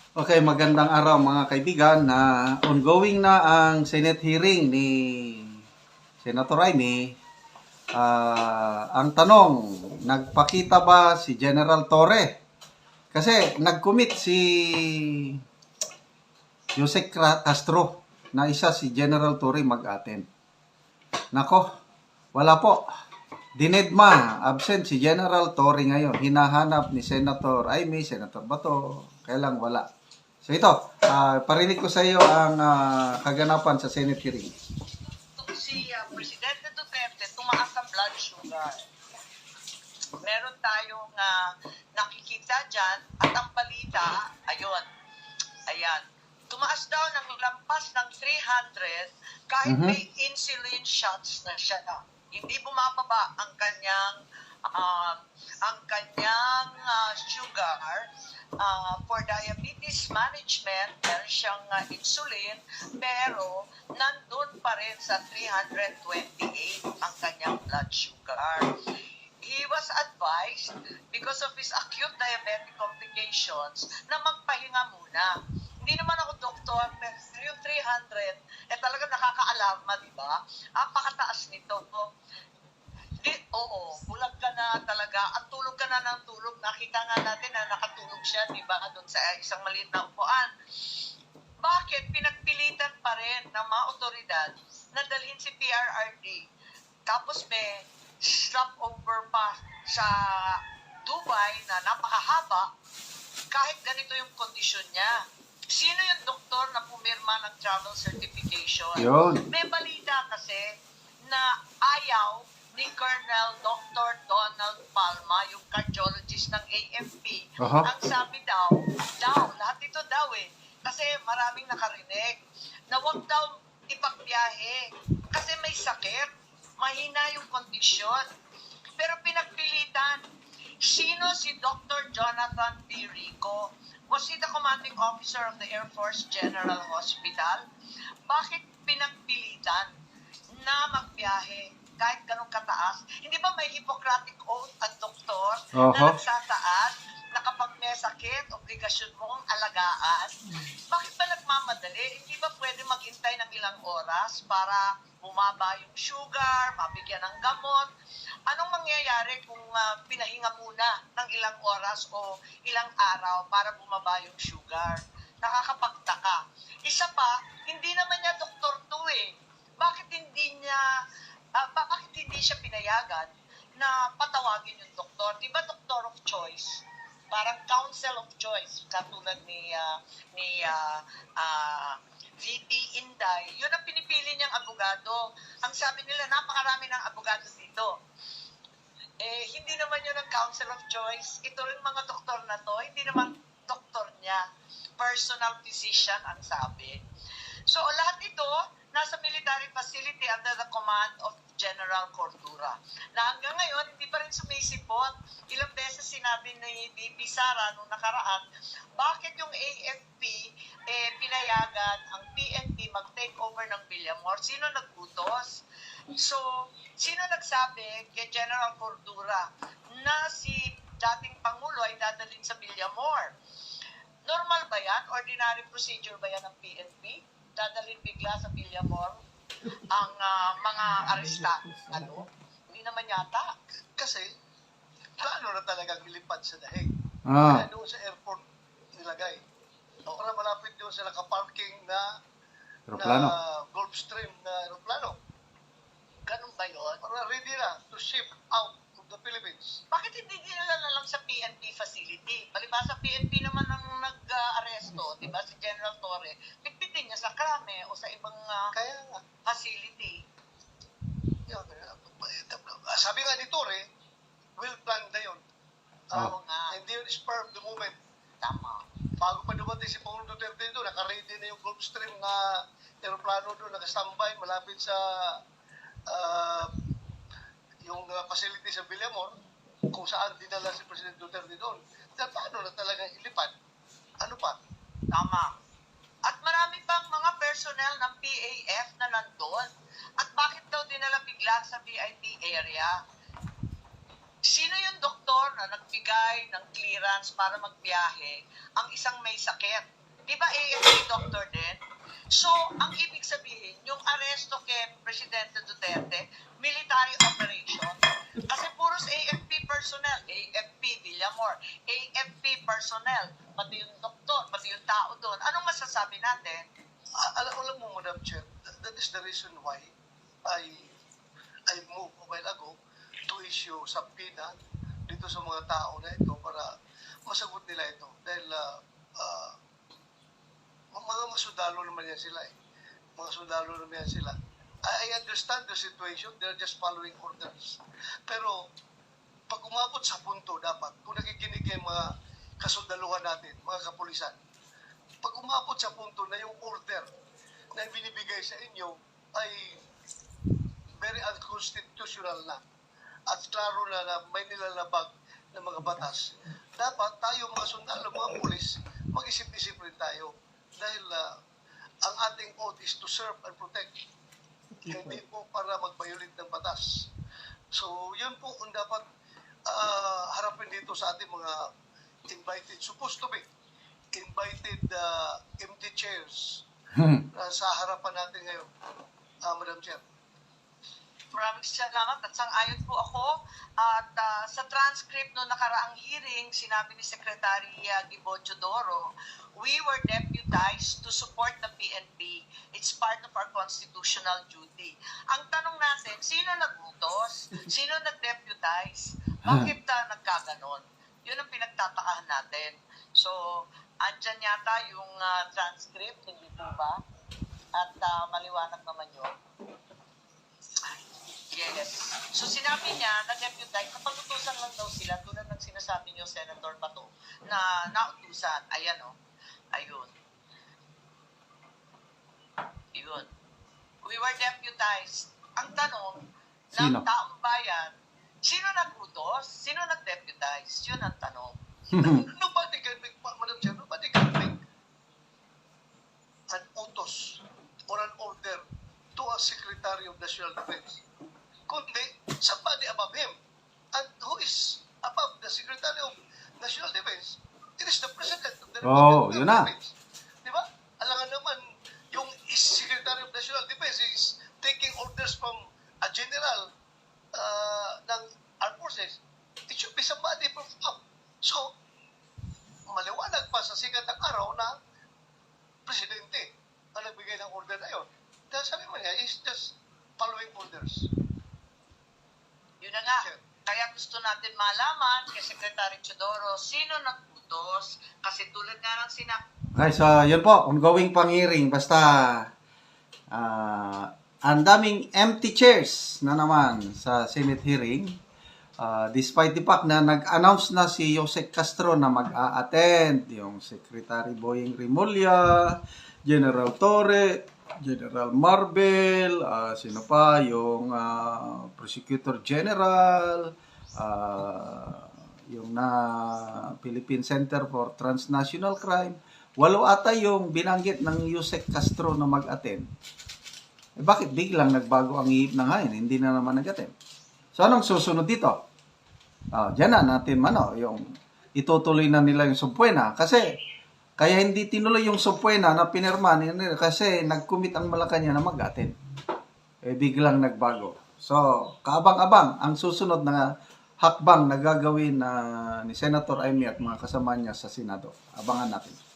Okay, magandang araw mga kaibigan na ongoing na ang Senate hearing ni Senator Amy. Ang tanong, nagpakita ba si General Torre? Kasi nag-commit si Jose Castro na isa si General Torre mag-attend. Nako, wala po. Dinedma, absent si General Torre ngayon. Hinahanap ni Senator Amy, Senator Bato, kailang wala. So ito, parinig ko sa iyo ang kaganapan sa Senate hearing. Si Presidente Duterte, tumaas ang blood sugar. Meron tayong nakikita dyan at ang balita, ayan, tumaas daw ng lampas ng 300 kahit may insulin shots na siya. Hindi bumababa ang kanyang sugar. For diabetes management, meron siyang insulin, pero nandun pa rin sa 328 ang kanyang blood sugar. He was advised, because of his acute diabetic complications, na magpahinga muna. Hindi naman ako doktor, pero yung 300, talaga nakakaalarma, di ba? Pakataas nito. Oo, bulag ka na talaga at tulog ka na ng tulog. Nakita nga natin na nakatulog siya, di ba, doon sa isang maliit na upuan. Bakit? Pinagpilitan pa rin ng mga otoridad na dalhin si PRRD. Tapos may stopover pa sa Dubai na napakahaba kahit ganito yung kondisyon niya. Sino yung doktor na pumirma ng travel certification? Yun. May balita kasi na ayaw ni Colonel Dr. Donald Palma, yung cardiologist ng AFP. Ang sabi daw, lahat ito daw kasi maraming nakarinig, na huwag daw ipagbiyahe kasi may sakit, mahina yung kondisyon. Pero pinagpilitan. Sino si Dr. Jonathan B. Rico? Was he the commanding officer of the Air Force General Hospital? Bakit pinagpilitan na magbiyahe kahit ganun kataas? Hindi ba may Hippocratic oath ang doktor na nagsataas na kapag may sakit, obligasyon mong alagaan? Bakit ba nagmamadali? Hindi ba pwede maghintay ng ilang oras para bumaba yung sugar, mabigyan ng gamot? Anong mangyayari kung pinahinga muna ng ilang oras o ilang araw para bumaba yung sugar? Nakakapagtaka. Isa pa, hindi naman niya doktor to Bakit hindi siya pinayagan na patawagin yung doktor? Di ba doctor of choice? Parang counsel of choice, katulad ni VP Inday. Yun ang pinipili niyang abogado. Ang sabi nila, napakarami ng abogado dito. Hindi naman yun ang counsel of choice. Ito rin mga doktor na to, hindi naman doktor niya. Personal physician ang sabi. So, lahat ito, nasa military facility under the command of General Cordura. Na hanggang ngayon, hindi pa rin sumisipot. Ilang beses sinabi ni VP Sara nung nakaraan, bakit yung AFP pinayagan ang PNP mag-take over ng Villamor? Sino nag-utos? So, sino nagsabi kay General Cordura na si dating Pangulo ay dadalhin sa Villamor? Normal ba yan? Ordinary procedure ba yan ng PNP? Dadalhin bigla sa Villamor ang mga arestado? Hindi naman yata. Kasi, plano na talagang ilipad sa dahig. Kaya doon sa airport nilagay. Para malapit doon sa nakaparking na Gulfstream na aeroplano. Ganun ba yun? Para ready na to ship out of the Philippines. Bakit hindi dinala na lang sa PNP facility? Palibasa PNP naman ang nag-aresto, di ba, si General Torre. Pitpitin niya sa Krame o sa ibang facility. Sabi nga ni Torre, will plan na yun. Hindi yun spur of the moment. Tama. Bago pa dumating si Pangulong Duterte doon, naka-ready na yung Gulfstream na aeroplano doon, naka-standby malapit sa yung facility sa Villamor, kung saan dinala si President Duterte doon. Paano na talagang ilipad? Ano pa? Tama. At marami pang mga personnel ng PAF na nandun. At bakit daw dinala bigla sa VIP area? Sino yung doktor na nagbigay ng clearance para magbiyahe ang isang may sakit? Di ba AFP doctor din? So, ang ibig sabihin, yung aresto kay Presidente Duterte, military operation, kasi puros AFP personnel, AFP Villamor, AFP personnel, pati yung doktor, pati yung tao doon. Anong masasabi natin? Alam mo, Madam Chair, that is the reason why I moved a while ago to issue subpoena dito sa mga tao na ito para masagot nila ito. Dahil mga sundalo naman yan sila eh. Mga sundalo naman yan sila. I understand the situation, they're just following orders. Pero pag umabot sa punto dapat, kung nakikinig yung mga kasundaluhan natin, mga kapulisan, pag umabot sa punto na yung order na binibigay sa inyo ay very unconstitutional na at klaro na may nilalabag ng mga batas, dapat tayo mga sundalo, mga pulis, mag-isip-isip rin tayo. Dahil ang ating oath is to serve and protect. Hindi po para mag-violate ng batas. So, yun po ang dapat harapin dito sa ating mga invited, supposed to be invited empty chairs sa harapan natin ngayon, Madam Chair. Maraming salamat at sang-ayon po ako. At sa transcript no nakaraang hearing, sinabi ni Secretary Gibo Chodoro, we were deputized to support the PNP. It's part of our constitutional duty. Ang tanong natin, sino nag-utos? Sino nag-deputize? Bakit nagkaganon? Yun ang pinagtatakahan natin. So, andyan yata yung transcript, hindi po ba? At maliwanag naman yun. Yes. So sinabi niya na deputize, napagutusan lang daw sila tulad ng sinasabi niyo, Senator Bato, na nautusan. Ayan o. Ayun. Yun. We were deputized. Ang tanong ng Sino? taong bayan, sino nag-utos? Sino nag-deputize? Yun ang tanong. Nobody can make, Madam Chair, nobody can make an utos or an order to a Secretary of National Defense. Kundi, somebody above him. And who is above the Secretary of National Defense? It is the President of the Republic of yun the na. Philippines. Di ba? Alangan naman, yung Secretary of National Defense is taking orders from a general ng armed forces. It should be somebody from up. So, maliwanag pa sa sikat ng araw na Presidente ang nagbigay ng order na yun. Dahil sabi mo niya, is just following orders. Yun na nga. Kaya gusto natin malaman kay Secretary Chodoro sino nag-utos kasi tulad nga ng Okay, so yun po, ongoing pang hearing. Basta, ang daming empty chairs na naman sa Senate hearing. Despite the fact na nag-announce na si Jose Castro na mag-a-attend, yung Secretary Boying Rimulya, General Torre, General Marbel, sino pa, yung Prosecutor General, yung na Philippine Center for Transnational Crime. 8 ata yung binanggit ng Jose Castro na mag-attend. Bakit biglang nagbago ang ihip ng hangin? Hindi na naman nag-attend. So, anong susunod dito? Diyan na natin, yung itutuloy na nila yung subpoena. Kasi, kaya hindi tinuloy yung subpoena na pinirma nila kasi nag-commit ang Malacanang na mag-attend. Biglang nagbago. So, kaabang-abang ang susunod na hakbang na gagawin ni Senator Amy at mga kasama niya sa Senado. Abangan natin.